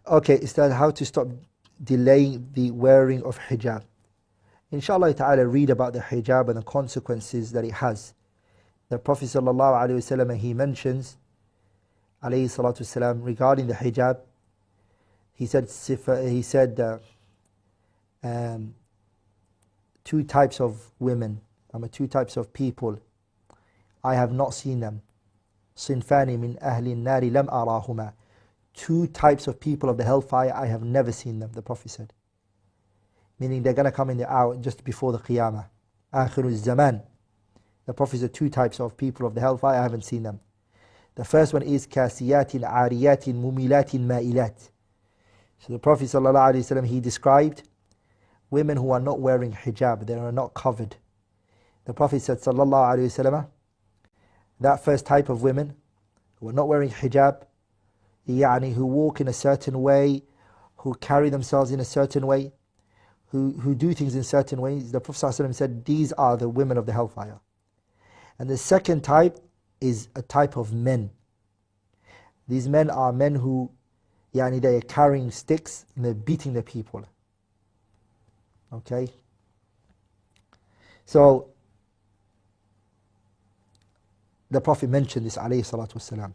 Okay, Ustadh, how to stop delaying the wearing of hijab? Inshallah ta'ala, read about the hijab and the consequences that it has. The Prophet sallallahu alaihi wasallam, he mentions, alayhi salatu wasalam, regarding the hijab, he said two types of women, two types of people, I have not seen them. صنفان من أهل النار لم أراهما. Two types of people of the hellfire, I have never seen them, the Prophet said. Meaning they're going to come in the hour just before the Qiyamah. آخر الزمان. The Prophet said two types of people of the hellfire, I haven't seen them. The first one is كاسيات عاريات مميلات مائلات. So the Prophet ﷺ, he described women who are not wearing hijab, they are not covered. The Prophet said ﷺ, that first type of women who are not wearing hijab, يعني who walk in a certain way, who carry themselves in a certain way, who do things in certain ways, the Prophet ﷺ said these are the women of the hellfire. And the second type is a type of men. These men are men who they are carrying sticks and they're beating the people. Okay? So the Prophet mentioned this, alayhi salatu wasalam.